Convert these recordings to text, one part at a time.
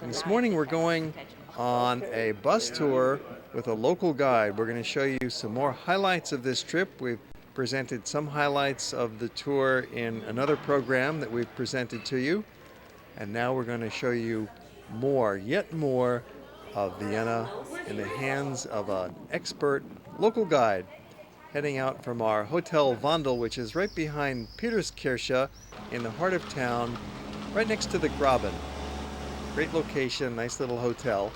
And this morning we're going on a bus tour with a local guide. We're going to show you some more highlights of this trip. We've presented some highlights of the tour in another program that we've presented to you. And now we're going to show you more, yet more, of Vienna in the hands of an expert local guide, heading out from our Hotel Wandel, which is right behind Peterskirche in the heart of town, right next to the Graben. Great location, nice little hotel.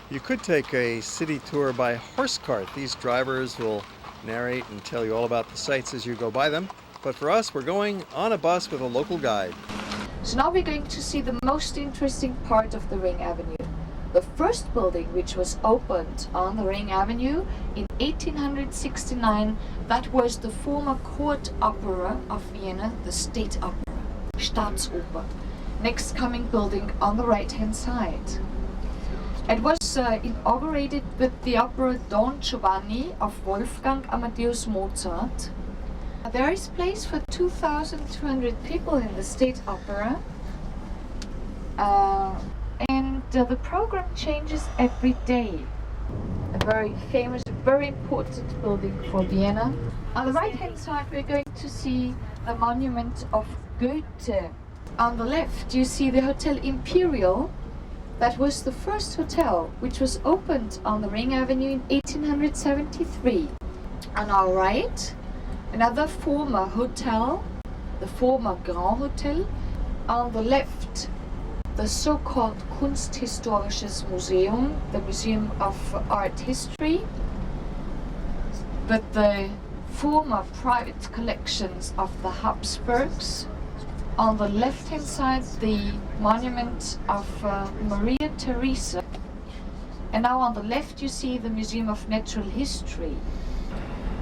You could take a city tour by horse cart. These drivers will narrate and tell you all about the sights as you go by them. But for us, we're going on a bus with a local guide. So now we're going to see the most interesting part of the Ring Avenue. The first building, which was opened on the Ring Avenue in 1869, that was the former court opera of Vienna, the State Opera, Staatsoper. Next coming building on the right hand side. It was inaugurated with the opera Don Giovanni of Wolfgang Amadeus Mozart. There is place for 2,200 people in the State Opera, and the program changes every day. A very famous, very important building for Vienna. On the right hand side we're going to see the monument of Goethe. On the left you see the Hotel Imperial. That was the first hotel which was opened on the Ring Avenue in 1873. On our right, another former hotel, the former Grand Hotel. On the left, the so-called Kunsthistorisches Museum, the Museum of Art History, with the former private collections of the Habsburgs. On the left-hand side, the monument of Maria Theresa. And now on the left you see the Museum of Natural History.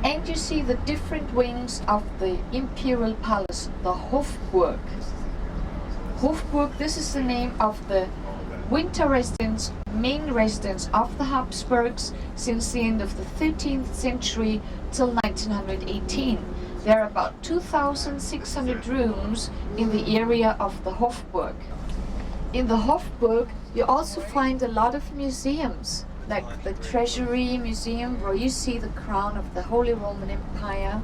And you see the different wings of the Imperial Palace, the Hofburg. Hofburg, this is the name of the winter residence, main residence of the Habsburgs since the end of the 13th century till 1918. There are about 2,600 rooms in the area of the Hofburg. In the Hofburg you also find a lot of museums, like the Treasury Museum, where you see the crown of the Holy Roman Empire.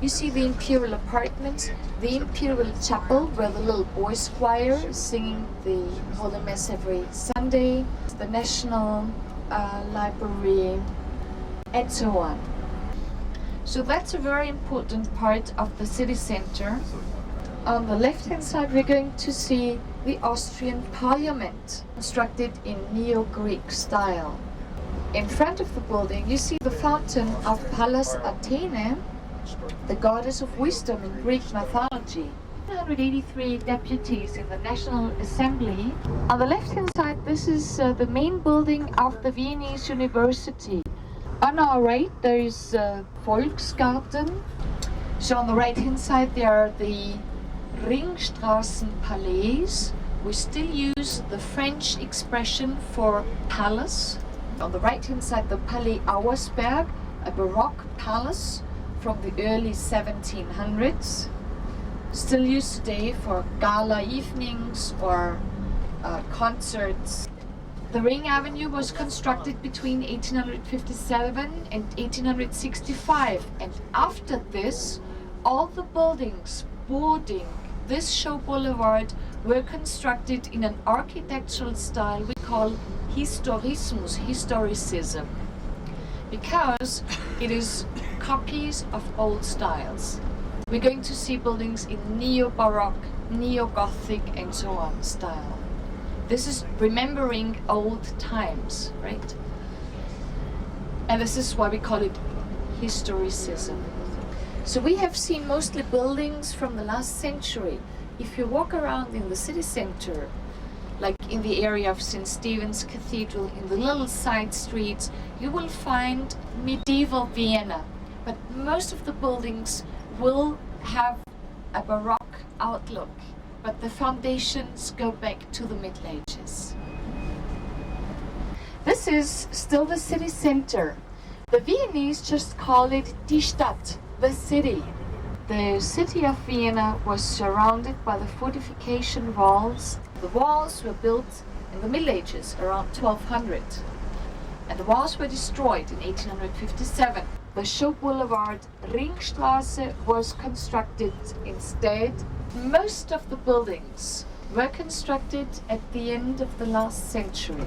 You see the Imperial Apartments, the Imperial Chapel, where the little boys choir is singing the Holy Mass every Sunday, the National Library, and so on. So that's a very important part of the city center. On the left-hand side we're going to see the Austrian Parliament, constructed in Neo-Greek style. In front of the building you see the fountain of Pallas Athene, the goddess of wisdom in Greek mythology. 183 deputies in the National Assembly. On the left-hand side, this is the main building of the Viennese University. On our right there is Volksgarten. So on the right-hand side there are the Ringstraßenpalais. We still use the French expression for palace. On the right-hand side, the Palais Auersperg, a Baroque palace from the early 1700s. Still used today for gala evenings or concerts. The Ring Avenue was constructed between 1857 and 1865, and after this, all the buildings boarding this show boulevard were constructed in an architectural style we call historismus, historicism, because it is copies of old styles. We're going to see buildings in neo-baroque, neo-gothic and so on style. This is remembering old times, right? And this is why we call it historicism. So we have seen mostly buildings from the last century. If you walk around in the city center, like in the area of St. Stephen's Cathedral, in the little side streets, you will find medieval Vienna. But most of the buildings will have a Baroque outlook, but the foundations go back to the Middle Ages. This is still the city center. The Viennese just call it die Stadt, the city. The city of Vienna was surrounded by the fortification walls. The walls were built in the Middle Ages, around 1200. And the walls were destroyed in 1857. The show boulevard Ringstraße was constructed instead. Most of the buildings were constructed at the end of the last century.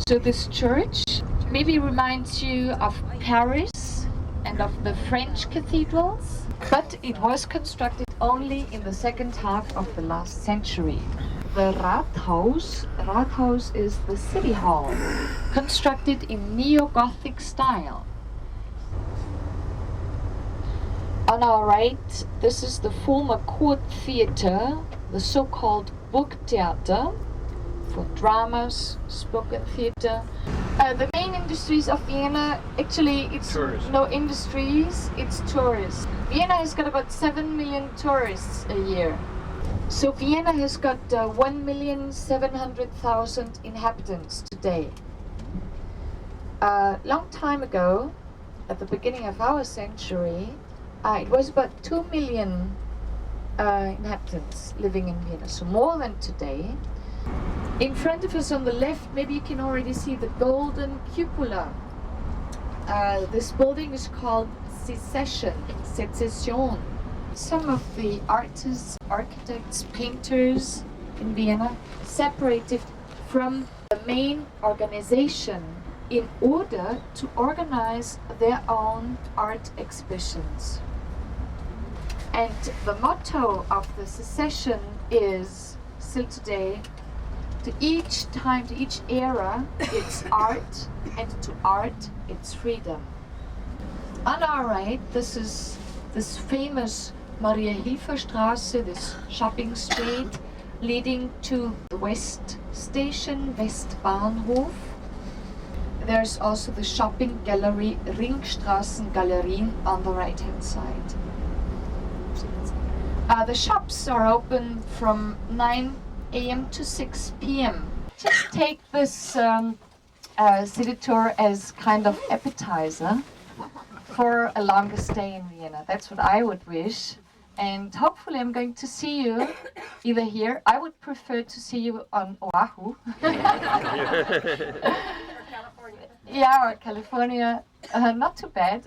So this church maybe reminds you of Paris and of the French cathedrals, but it was constructed only in the second half of the last century. The Rathaus is the city hall, constructed in neo-Gothic style. On our right, this is the former court theater, the so-called Burgtheater, for dramas, spoken theater. The main industries of Vienna, actually it's Tourism. no industries, it's tourists. Vienna has got about 7 million tourists a year. So Vienna has got 1,700,000 inhabitants today. A long time ago, at the beginning of our century, it was about 2 million inhabitants living in Vienna, so more than today. In front of us on the left, maybe you can already see the golden cupola. This building is called Secession. Some of the artists, architects, painters in Vienna separated from the main organization in order to organize their own art exhibitions. And the motto of the secession is, still today, to each time, to each era, it's art, and to art, it's freedom. On our right, this is this famous Maria-Hilfer-Straße, this shopping street leading to the West Station, Westbahnhof. There's also the shopping gallery Ringstraßengalerien on the right-hand side. The shops are open from 9 a.m. to 6 p.m. Just take this city tour as kind of appetizer for a longer stay in Vienna. That's what I would wish. And hopefully I'm going to see you either here. I would prefer to see you on Oahu. Yeah, or California. Not too bad.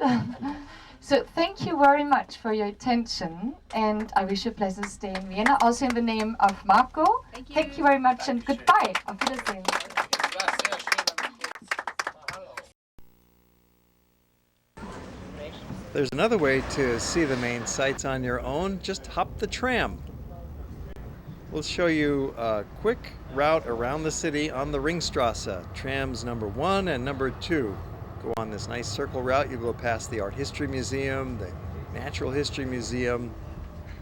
So thank you very much for your attention, and I wish you a pleasant stay in Vienna. Also in the name of Marco. Thank you very much and goodbye. Auf Wiedersehen. There's another way to see the main sights on your own. Just hop the tram. We'll show you a quick route around the city on the Ringstraße. Trams number 1 and number 2. Go on this nice circle route. You go past the Art History Museum, the Natural History Museum,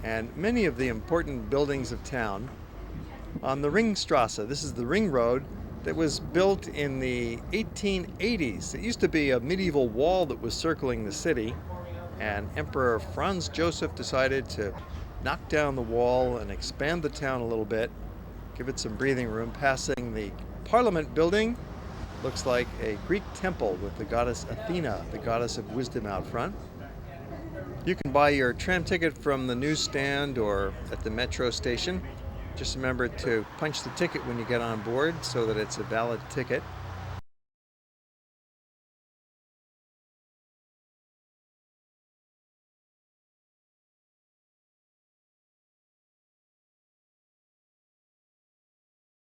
and many of the important buildings of town. On the Ringstraße, this is the ring road that was built in the 1880s. It used to be a medieval wall that was circling the city, and Emperor Franz Joseph decided to knock down the wall and expand the town a little bit, give it some breathing room, passing the Parliament building. Looks like a Greek temple with the goddess Athena, the goddess of wisdom, out front. You can buy your tram ticket from the newsstand or at the metro station. Just remember to punch the ticket when you get on board so that it's a valid ticket.